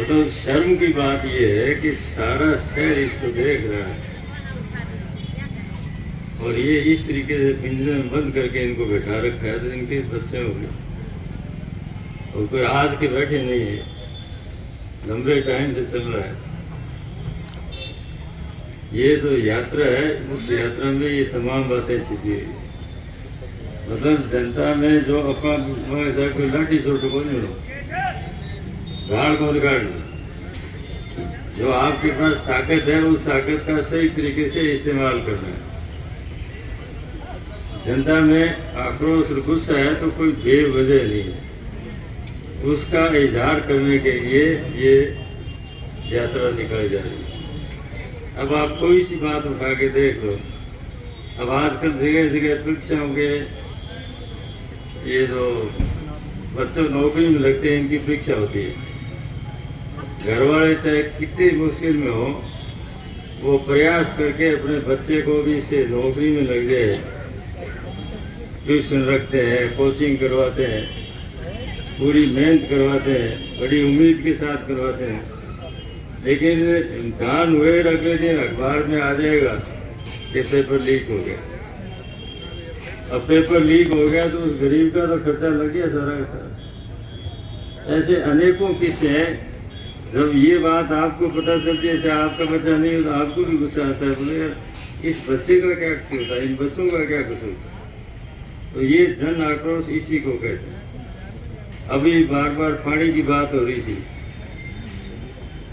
मतलब शर्म की बात यह है कि सारा शहर इसको देख रहा है और ये इस तरीके से पिंजरे में बंद करके इनको बैठा रखा है, तो इनके बच्चे हो गए और कोई आज के बैठे नहीं है, लंबे टाइम से चल रहा है। ये जो यात्रा है, उस यात्रा में ये तमाम बातें छिपी हुई, मतलब जनता में जो अपना कोई लाठी छोटो को नहीं लो, गाड़ को गाड़ लो, जो आपके पास ताकत है उस ताकत का सही तरीके से इस्तेमाल करना है। जनता में आक्रोश और गुस्सा है तो कोई बेवजह नहीं है, उसका इजहार करने के लिए ये यात्रा निकाली जा रही है। अब आप कोई सी बात उठा के देख लो, अब आजकल जगह जगह परीक्षाओं के ये जो बच्चों नौकरी में लगते हैं इनकी परीक्षा होती है। घर वाले चाहे कितनी मुश्किल में हो, वो प्रयास करके अपने बच्चे को भी इससे नौकरी में लग जाए, ट्यूशन रखते हैं, कोचिंग करवाते हैं, पूरी मेहनत करवाते हैं, बड़ी उम्मीद के साथ करवाते हैं। लेकिन इम्तहान हुए अगले दिन अखबार में आ जाएगा कि पेपर लीक हो गया। अब पेपर लीक हो गया तो उस गरीब का तो खर्चा लग गया सारा का सारा। ऐसे अनेकों किस्से हैं। जब ये बात आपको पता चलती है, चाहे आपका बच्चा नहीं हो तो आपको भी गुस्सा आता है, बोले यार इस बच्चे का क्या कसूर था, इन बच्चों का क्या कसूर था। तो ये जन आक्रोश इसी को कहते हैं। अभी बार बार पानी की बात हो रही थी,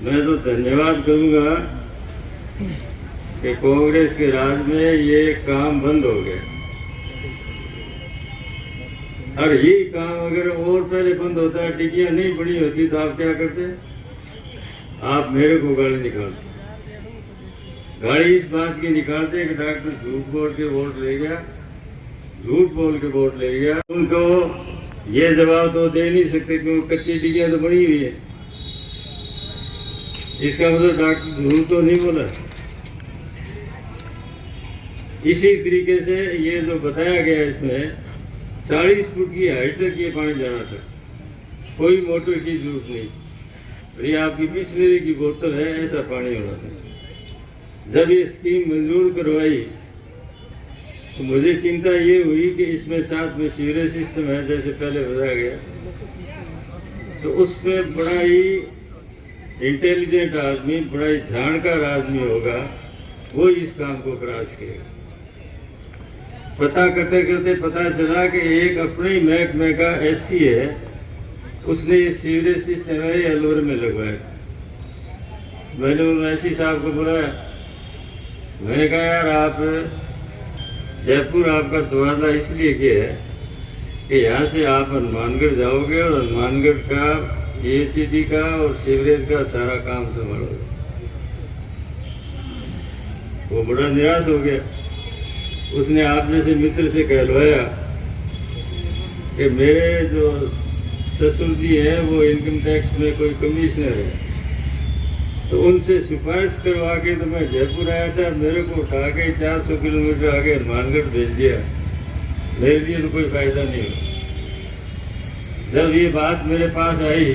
मैं तो धन्यवाद करूंगा कि कांग्रेस के राज में ये काम बंद हो गया। और यही काम अगर और पहले बंद होता है, टिकियां नहीं बनी होती, तो आप क्या करते? आप मेरे को गाली निकालते। गाली इस बात की निकालते कि डॉक्टर झूठ बोल के वोट ले गया, झूठ बोल के वोट ले गया। उनको ये जवाब तो दे नहीं सकते क्योंकि कच्ची टिकियां तो बनी हुई है। इसका मतलब डॉक्टर झूठ तो नहीं बोला। इसी तरीके से ये जो बताया गया इसमें 40 फुट की हाइट तक ये पानी जाना था, कोई मोटर की जरूरत नहीं। ये आपकी बिस्लरी की बोतल है, ऐसा पानी होना था। जब ये स्कीम मंजूर करवाई तो मुझे चिंता ये हुई कि इसमें साथ में सीवरेज सिस्टम है, जैसे पहले बताया गया, तो उसमें बड़ा ही इंटेलिजेंट आदमी, बड़ा ही जानकार आदमी होगा, वो इस काम को करा सकेगा। पता करते करते पता चला कि एक अपने ही महकमे का एससी है, उसने ये सीवरेज सिस्टम है ये अलवर में लगवाया। मैंने उन एससी साहब को बुलाया, मैंने कहा यार आप जयपुर आपका तबादला इसलिए किया है कि यहाँ से आप हनुमानगढ़ जाओगे और हनुमानगढ़ का एचईडी का और सीवरेज का सारा काम संभालोगे। वो बड़ा निराश हो गया। उसने आप जैसे मित्र से कहलवाया कि मेरे जो ससुर जी हैं वो इनकम टैक्स में कोई कमिश्नर है, तो उनसे सिफारिश करवा के तो मैं जयपुर आया था, मेरे को उठा के 400 किलोमीटर आगे हनुमानगढ़ भेज दिया। मेरे लिए तो कोई फायदा नहीं हुआ। जब ये बात मेरे पास आई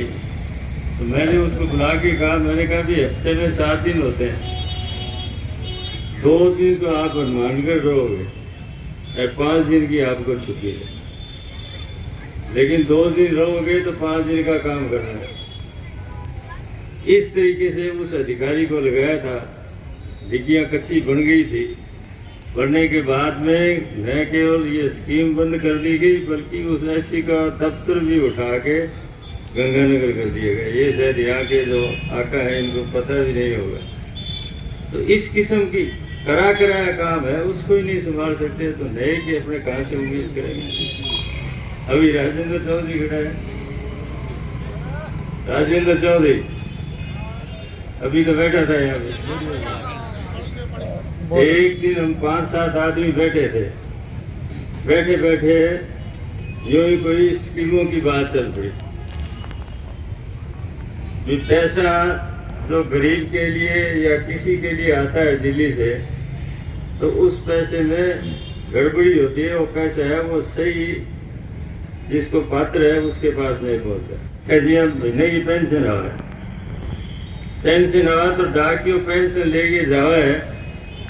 तो मैंने उसको बुला के कहा, मैंने कहा भी हफ्ते में 7 दिन होते हैं, 2 दिन तो आप हनुमानगढ़ रहोगे और 5 दिन की आपको छुट्टी है, लेकिन 2 दिन रहोगे तो 5 दिन का काम करना है। इस तरीके से उस अधिकारी को लगाया था। डिग्गियाँ कच्ची बन गई थी। बढ़ने के बाद में न केवल ये स्कीम बंद कर दी गई, बल्कि उस एससी का दफ्तर भी उठा के गंगानगर कर दिया गया। ये शायद यहाँ के जो आका है इनको पता भी नहीं होगा। तो इस किस्म की कराया काम है, उसको ही नहीं संभाल सकते तो नए के अपने कहाँ से उम्मीद करेंगे। अभी राजेंद्र चौधरी खड़ा है, राजेंद्र चौधरी अभी तो बैठा था यहाँ पे। एक दिन हम 5-7 आदमी बैठे थे, बैठे बैठे यूं ही कोई स्कीमों की बात चल पड़ी। भी पैसा जो गरीब के लिए या किसी के लिए आता है दिल्ली से, तो उस पैसे में गड़बड़ी होती है। वो पैसा है वो सही जिसको पात्र है उसके पास नहीं पहुंचता। जी हम महीने की पेंशन आ रहा है, पेंशन आवा तो डाकियों पेंशन लेके जावा है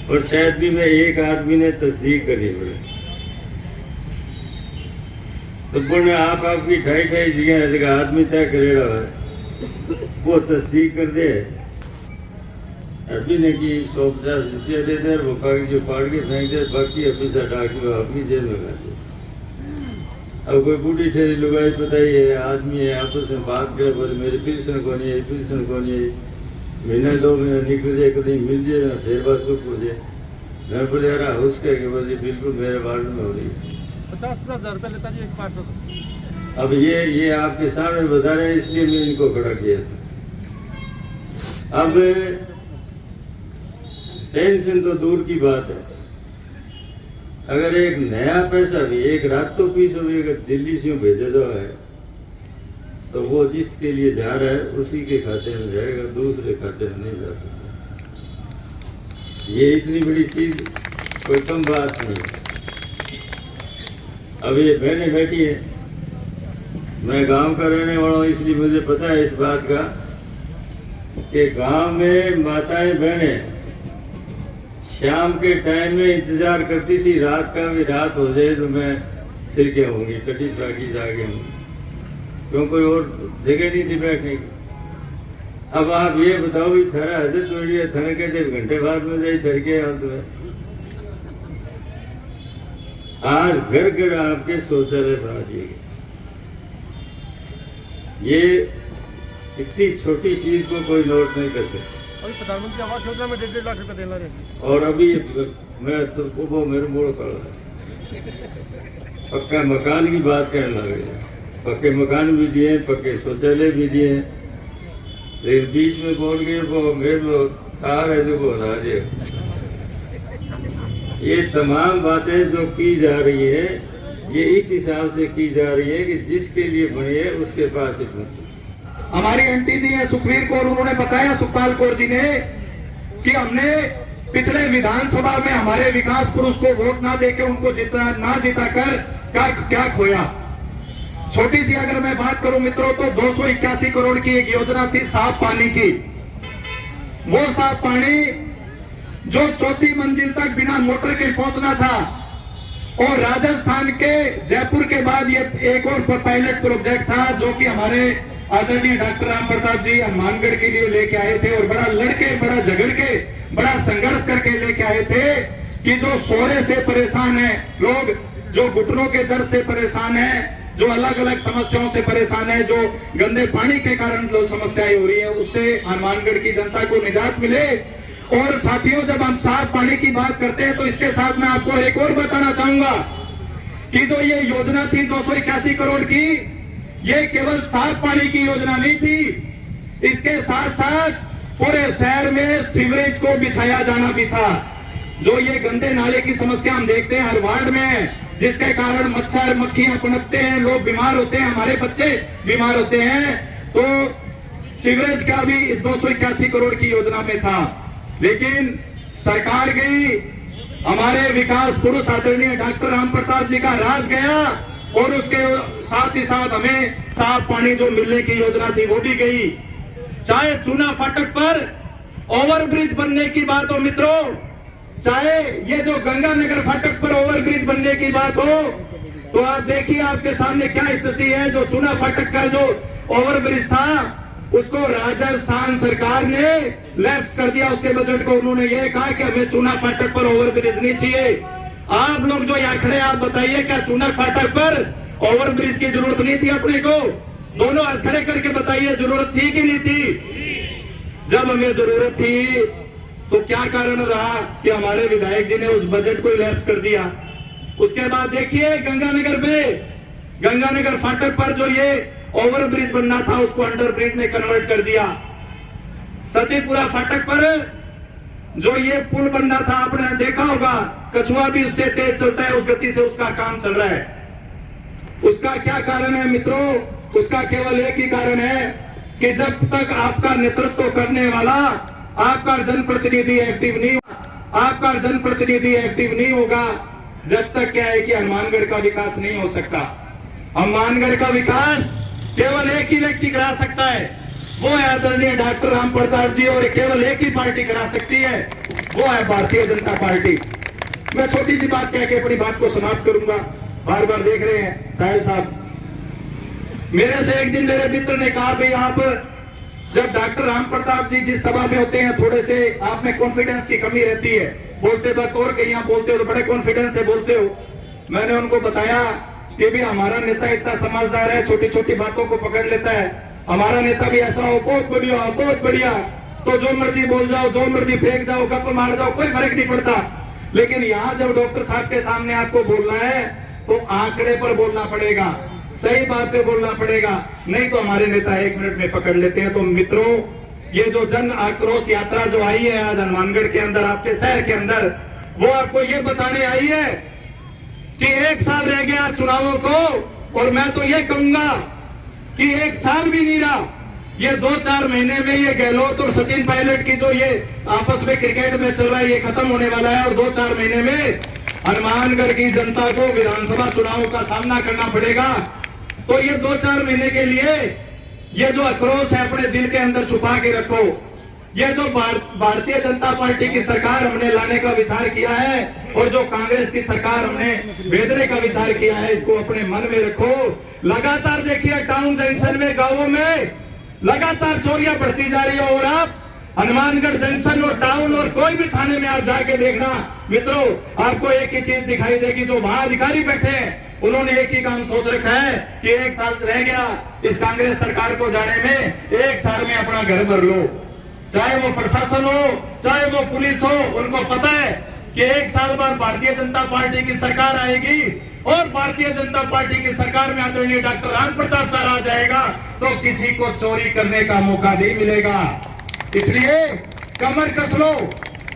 और शायद भी मैं एक आदमी ने तस्दीक करी बोले तो बोले आप आपकी ढाई ढाई जगह आदमी तय करेगा वो तस्दीक कर दे अभी ने कि 150 रुपया दे दे वो कागज जो पाड़ के फेंक दे बाकी पैसा डाकियों अपनी जेब में कर दे। अब कोई बूढ़ी ठेरी लुगाई पता ही है आदमी है आपस में बात करे बोले मेरी पेंशन को नहीं है पेंशन को नहीं है महीना 2 महीना निकल जाए कभी मिल जाए ना फिर बात चुप हो जाए। मैं बोले यार हुस के बोले बिल्कुल मेरे वार्ड में हो रही है 50,000 रुपये लेता जी एक पार्षद। अब ये आपके सामने बता रहे हैं इसलिए मैं इनको खड़ा किया था। अब पेंशन तो दूर की बात है अगर एक नया पैसा भी एक रात तो पीस भी अगर दिल्ली से भेजा जो है तो वो जिसके लिए जा रहा है उसी के खाते में जाएगा दूसरे खाते में नहीं जा सकता। ये इतनी बड़ी चीज कोई कम बात नहीं है। अब ये बहनें बैठी है मैं गांव का रहने वाला हूँ इसलिए मुझे पता है इस बात का कि गांव में माताएं बहनें शाम के टाइम में इंतजार करती थी रात का भी रात हो जाए तो मैं फिर क्या होंगी कटी टाकी जागे होंगी क्यों कोई और जगह नहीं थी बैठने की। अब आप ये बताओ भी थरा हजरत जोड़िए थर के 1 घंटे बाद में जाए थर के हाथ में आज घर घर आपके शौचालय बना दिए गए। ये इतनी छोटी चीज को कोई नोट नहीं कर सकता। अभी प्रधानमंत्री आवास योजना में 1.5 लाख रुपए देना रहे और अभी मैं तो वो मेरे मोड़ खड़ा पक्का मकान की बात कहने लगे पक्के मकान भी दिए पक्के शौचालय भी दिए लेकिन बीच में बोल गए वो मेरे लोग तार है जो बोला ये तमाम बातें जो की जा रही है ये इस हिसाब से की जा रही है कि जिसके लिए बनी है उसके पास ही पहुंचे। हमारी आंटी जी है सुखवीर कौर उन्होंने बताया सुखपाल कौर जी ने कि हमने पिछले विधानसभा में हमारे विकास पुरुष को वोट ना देके उनको ना जिता कर क्या खोया। छोटी सी अगर मैं बात करूं मित्रों तो 281 करोड़ की एक योजना थी साफ पानी की। वो साफ पानी जो 4थी मंजिल तक बिना मोटर के पहुंचना था और राजस्थान के जयपुर के बाद ये एक और पायलट प्रोजेक्ट था जो कि हमारे आदरणीय डॉक्टर राम प्रताप जी हनुमानगढ़ के लिए लेके आए थे और बड़ा लड़के बड़ा झगड़ के बड़ा संघर्ष करके लेके आए थे कि जो सोरे से परेशान है लोग जो घुटनों के दर्द से परेशान है जो अलग अलग समस्याओं से परेशान है जो गंदे पानी के कारण जो समस्याएं हो रही है उससे हनुमानगढ़ की जनता को निजात मिले। और साथियों जब हम साफ पानी की बात करते हैं तो इसके साथ मैं आपको एक और बताना चाहूंगा कि जो ये योजना थी 281 करोड़ की ये केवल साफ पानी की योजना नहीं थी इसके साथ साथ पूरे शहर में सीवरेज को बिछाया जाना भी था। जो ये गंदे नाले की समस्या हम देखते हैं हर वार्ड में जिसके कारण मच्छर मक्खियां पनपते हैं लोग बीमार होते हैं हमारे बच्चे बीमार होते हैं तो सीवरेज का भी इस 281 करोड़ की योजना में था। लेकिन सरकार गई हमारे विकास पुरुष आदरणीय डॉक्टर राम प्रताप जी का राज गया और उसके साथ ही साथ हमें साफ पानी जो मिलने की योजना थी वो भी गई। चाहे चूना फाटक पर ओवरब्रिज बनने की बात हो मित्रों चाहे ये जो गंगानगर फाटक पर ओवरब्रिज बनने की बात हो तो आप देखिए आपके सामने क्या स्थिति है। जो चूना फाटक का जो ओवरब्रिज था उसको राजस्थान सरकार ने लेफ्ट कर दिया उसके बजट को। उन्होंने ये कहा कि हमें चूना फाटक पर ओवरब्रिज नहीं चाहिए। आप लोग जो यहाँ खड़े आप बताइए क्या चूना फाटक पर ओवरब्रिज की जरूरत नहीं थी अपने को? दोनों हाथ खड़े करके बताइए जरूरत थी कि नहीं थी? जब हमें जरूरत थी तो क्या कारण रहा कि हमारे विधायक जी ने उस बजट को लैप्स कर दिया। उसके बाद देखिए गंगानगर फाटक पर जो ये ओवरब्रिज बनना था उसको अंडर ब्रिज में कन्वर्ट कर दिया। सतीपुरा फाटक पर जो ये पुल बनना था आपने देखा होगा कछुआ भी उससे तेज चलता है उस गति से उसका काम चल रहा है। उसका क्या कारण है मित्रों? उसका केवल एक ही कारण है कि जब तक आपका नेतृत्व करने वाला आपका जनप्रतिनिधि एक्टिव नहीं होगा जब तक क्या है कि हनुमानगढ़ का विकास नहीं हो सकता। हनुमानगढ़ का विकास केवल एक ही व्यक्ति करा सकता है वो है आदरणीय डॉक्टर राम प्रताप जी, और केवल एक ही पार्टी करा सकती है, वो है भारतीय जनता पार्टी। मैं छोटी सी बात कह के अपनी बात को समाप्त करूंगा। बार बार देख रहे हैं ताहिर साहब, मेरे से एक दिन मेरे मित्र ने कहा, भाई आप जब डॉक्टर राम प्रताप जी जिस सभा में होते हैं थोड़े से आप में कॉन्फिडेंस की कमी रहती है, बोलते वक्त और कहीं आप बोलते हो तो बड़े कॉन्फिडेंस से बोलते हो। मैंने उनको बताया कि भी हमारा नेता इतना समझदार है, छोटी छोटी बातों को पकड़ लेता है। हमारा नेता भी ऐसा हो, बहुत बढ़िया बहुत बढ़िया, तो जो मर्जी बोल जाओ, जो मर्जी फेंक जाओ, गप मार जाओ, कोई फर्क नहीं पड़ता। लेकिन यहाँ जब डॉक्टर साहब के सामने आपको बोलना है तो आंकड़े पर बोलना पड़ेगा, सही बात पे बोलना पड़ेगा, नहीं तो हमारे नेता 1 मिनट में पकड़ लेते हैं। तो मित्रों, ये जो जन आक्रोश यात्रा जो आई है आज हनुमानगढ़ के अंदर, आपके शहर के अंदर, वो आपको ये बताने आई है कि 1 साल रह गया चुनावों को, और मैं तो ये कहूंगा कि 1 साल भी नहीं रहा, ये 2-4 महीने में ये गहलोत और सचिन पायलट की जो ये आपस में क्रिकेट में चल रहा है, ये खत्म होने वाला है। और 2-4 महीने में हनुमानगढ़ की जनता को विधानसभा चुनाव का सामना करना पड़ेगा। तो ये 2-4 महीने के लिए ये जो आक्रोश है अपने दिल के अंदर छुपा के रखो। ये जो भारतीय जनता पार्टी की सरकार हमने लाने का विचार किया है और जो कांग्रेस की सरकार हमने भेजने का विचार किया है, इसको अपने मन में रखो। लगातार देखिए टाउन जंक्शन में, गांवों में लगातार चोरियां बढ़ती जा रही है, और आप हनुमानगढ़ जंक्शन और टाउन और कोई भी थाने में आप जाके देखना मित्रों, आपको एक ही चीज दिखाई देगी। जो वहां अधिकारी बैठे हैं उन्होंने एक ही काम सोच रखा है कि 1 साल रह गया इस कांग्रेस सरकार को जाने में, 1 साल में अपना घर भर लो। चाहे वो प्रशासन हो, चाहे वो पुलिस हो, उनको पता है कि 1 साल बाद भारतीय जनता पार्टी की सरकार आएगी और भारतीय जनता पार्टी की सरकार में आदरणीय डॉक्टर राम प्रताप का राज आएगा, तो किसी को चोरी करने का मौका नहीं मिलेगा। इसलिए कमर कस लो।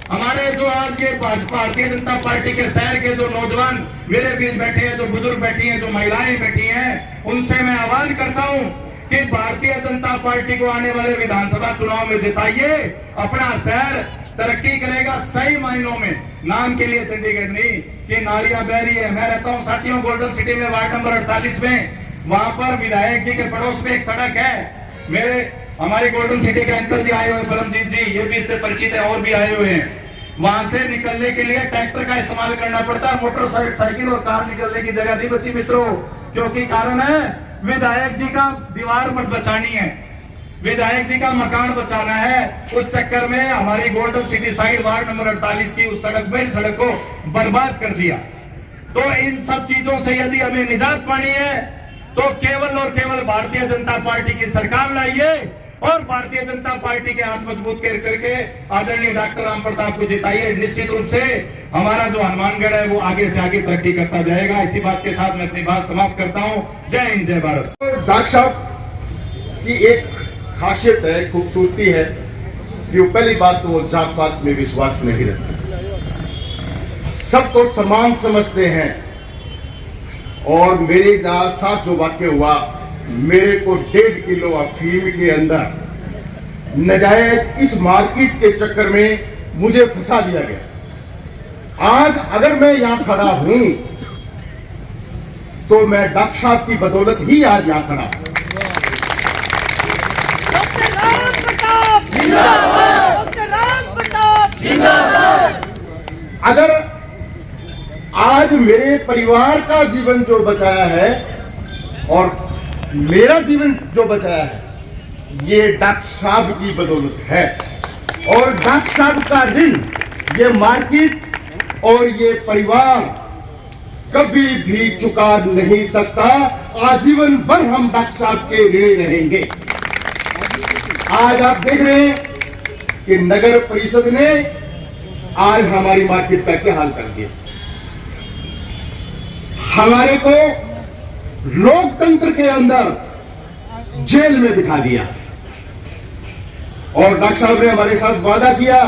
हमारे जो आज ये भारतीय जनता पार्टी के शहर के जो नौजवान मेरे बीच बैठे हैं, जो बुजुर्ग बैठी हैं, जो महिलाएं बैठी हैं, उनसे मैं आह्वान करता हूं कि भारतीय जनता पार्टी को आने वाले विधानसभा चुनाव में जिताइए। अपना शहर तरक्की करेगा सही मायनों में, नाम के लिए चंडीगढ़ नहीं कि नालियां बह रही है। मैं रहता हूं साथियों गोल्डन सिटी में, वार्ड नंबर 48 में। वहां पर विधायक जी के पड़ोस में एक सड़क है, मेरे हमारे गोल्डन सिटी के अंकल जी आए हुए, परमजीत जी, ये भी इससे परिचित है, और भी आए हुए हैं। वहां से निकलने के लिए ट्रैक्टर का इस्तेमाल करना पड़ता है, मोटरसाइकिल और कार निकलने की जगह नहीं बची मित्रों, क्योंकि कारण है विधायक जी का दीवार मत बचानी है, विधायक जी का मकान बचाना है। उस चक्कर में हमारी golden city side ward number 48 की उस सड़क को बर्बाद कर दिया। तो इन सब चीजों से यदि हमें निजात पानी है तो केवल और केवल भारतीय जनता पार्टी की सरकार लाइए और भारतीय जनता पार्टी के हाथ मजबूत करके आदरणीय डॉक्टर राम प्रताप को जिताइए। निश्चित रूप से हमारा जो हनुमानगढ़ है वो आगे से आगे तरक्की करता जाएगा। इसी बात के साथ मैं अपनी बात समाप्त करता हूं। जय हिंद, जय भारत। डॉक्टर साहब की एक खासियत है, खूबसूरती है कि वो पहली बात तो वो जात पात में विश्वास नहीं रखते, सबको समान समझते हैं। और मेरे साथ जो वाक्य हुआ, मेरे को 1.5 किलो अफीम के अंदर नजायज इस मार्केट के चक्कर में मुझे फंसा दिया गया। आज अगर मैं यहां खड़ा हूं तो मैं डॉक्टर साहब की बदौलत ही आज यहां खड़ा हूं। डॉक्टर राम प्रताप जिंदाबाद, डॉक्टर राम प्रताप जिंदाबाद। अगर आज मेरे परिवार का जीवन जो बचाया है और मेरा जीवन जो बचाया है, ये डॉक्टर साहब की बदौलत है। और डॉक्टर साहब का ऋण ये मार्केट और ये परिवार कभी भी चुका नहीं सकता। आजीवन भर हम डॉक्टर साहब के ऋणी रहेंगे। आज आप देख रहे हैं कि नगर परिषद ने आज हमारी मार्केट का क्या हाल कर दिया। हमारे को लोकतंत्र के अंदर जेल में बिठा दिया। और डॉक्टर साहब ने हमारे साथ वादा किया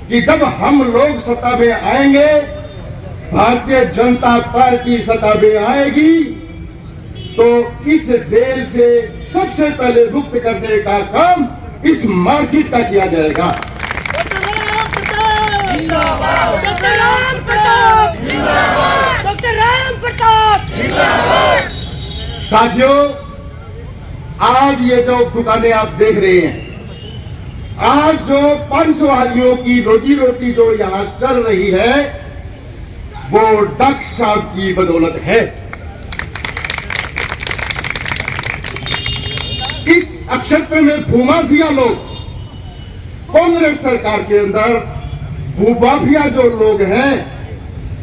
कि जब हम लोग सत्ता में आएंगे, भारतीय जनता पार्टी सत्ता में आएगी, तो इस जेल से सबसे पहले मुक्त करने का काम इस मार्केट का किया जाएगा। डॉक्टर राम प्रताप जिंदाबाद, डॉक्टर राम प्रताप जिंदाबाद। साथियों, आज ये जो दुकानें आप देख रहे हैं, आज जो 500 आदमियों की रोजी रोटी जो यहां चल रही है, वो डॉक्टर साहब की बदौलत है। इस क्षेत्र में भूमाफिया लोग, कांग्रेस सरकार के अंदर भूमाफिया जो लोग हैं,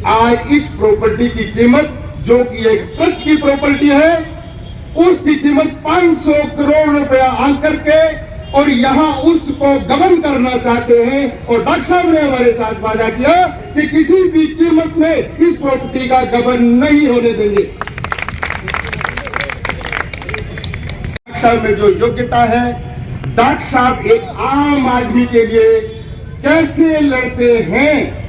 आज इस प्रॉपर्टी की कीमत जो कि एक ट्रस्ट की प्रॉपर्टी है, उसकी कीमत 500 करोड़ रुपया आंकर के और यहां उसको गबन करना चाहते हैं। और डॉक्टर साहब ने हमारे साथ वादा किया कि किसी भी कीमत में इस प्रॉपर्टी का गबन नहीं होने देंगे। डॉक्टर साहब में जो योग्यता है, डॉक्टर साहब एक आम आदमी के लिए कैसे लड़ते हैं,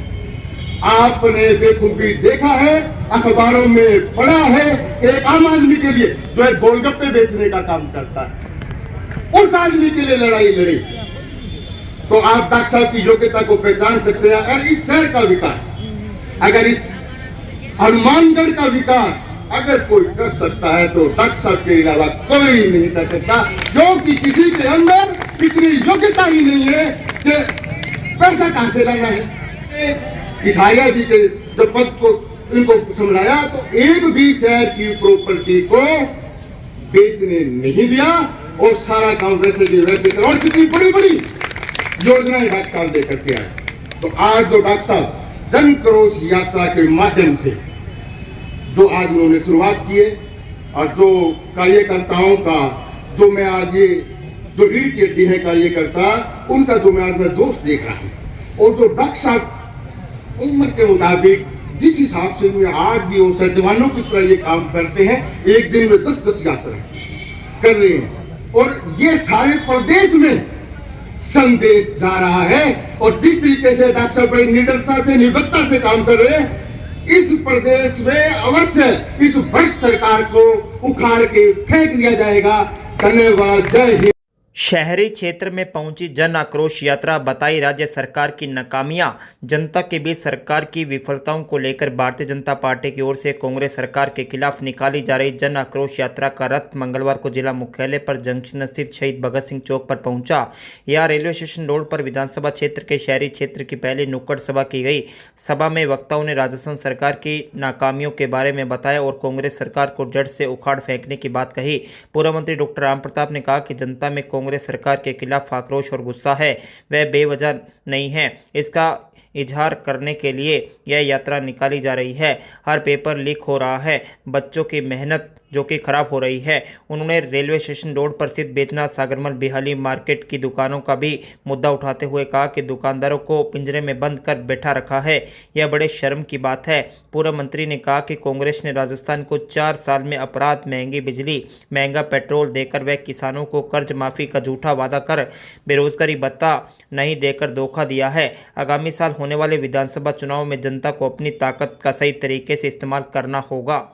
आपने बेखूबी देखा है, अखबारों में पढ़ा है। एक आम आदमी के लिए जो है गोलगप्पे बेचने का काम करता है, उस आदमी के लिए लड़ाई लड़ी। तो आप डॉक्टर साहब की योग्यता को पहचान सकते हैं। अगर इस शहर का विकास, अगर इस हनुमानगढ़ का विकास अगर कोई कर सकता है तो डॉक्टर साहब के अलावा कोई नहीं कर सकता, क्योंकि किसी के अंदर इतनी योग्यता ही नहीं है कि पैसा कहां से लाना है। इस आर्या जी के जब पद को इनको समझाया तो एक भी शहर की प्रॉपर्टी को बेचने नहीं दिया और सारा काम वैसे की वैसे करो। और कितनी बड़ी बड़ी योजनाएं डॉक्टर साहब लेकर के आए। तो आज जो डॉक्टर साहब जन क्रोश यात्रा के माध्यम से जो आज उन्होंने शुरुआत की है, और जो कार्यकर्ताओं का जो मैं आज ये जो रीढ़ की हड्डी है कार्यकर्ता, उनका जो मैं आज मैं जोश देख रहा हूं, और जो डॉक्टर साहब उम्र के मुताबिक जिस हिसाब से उन्हें आज भी वो जवानों की तरह ये काम करते हैं, एक दिन में 10-10 यात्रा कर रहे हैं, और ये सारे प्रदेश में संदेश जा रहा है। और जिस तरीके से डॉक्टर साहब बड़ी निडरता से, निर्भीकता से काम कर रहे हैं, इस प्रदेश में अवश्य इस भ्रष्ट सरकार को उखाड़ के फेंक दिया जाएगा। धन्यवाद, जय हिंद। शहरी क्षेत्र में पहुंची जन आक्रोश यात्रा, बताई राज्य सरकार की नाकामियां। जनता के बीच सरकार की विफलताओं को लेकर भारतीय जनता पार्टी की ओर से कांग्रेस सरकार के खिलाफ निकाली जा रही जन आक्रोश यात्रा का रथ मंगलवार को जिला मुख्यालय पर जंक्शन स्थित शहीद भगत सिंह चौक पर पहुंचा। यहां रेलवे स्टेशन रोड पर विधानसभा क्षेत्र के शहरी क्षेत्र की पहली नुक्कड़ सभा की गई। सभा में वक्ताओं ने राजस्थान सरकार की नाकामियों के बारे में बताया और कांग्रेस सरकार को जड़ से उखाड़ फेंकने की बात कही। पूर्व मंत्री डॉक्टर राम प्रताप ने कहा कि जनता में कांग्रेस सरकार के खिलाफ आक्रोश और गुस्सा है, वह बेवजह नहीं है। इसका इजहार करने के लिए यह यात्रा निकाली जा रही है। हर पेपर लीक हो रहा है, बच्चों की मेहनत जो कि खराब हो रही है। उन्होंने रेलवे स्टेशन रोड पर स्थित बेचना सागरमल बिहाली मार्केट की दुकानों का भी मुद्दा उठाते हुए कहा कि दुकानदारों को पिंजरे में बंद कर बैठा रखा है, यह बड़े शर्म की बात है। पूर्व मंत्री ने कहा कि कांग्रेस ने राजस्थान को 4 साल में अपराध, महंगी बिजली, महंगा पेट्रोल देकर व किसानों को कर्ज माफ़ी का झूठा वादा कर बेरोजगारी भत्ता नहीं देकर धोखा दिया है। आगामी साल होने वाले विधानसभा चुनाव में जनता को अपनी ताकत का सही तरीके से इस्तेमाल करना होगा।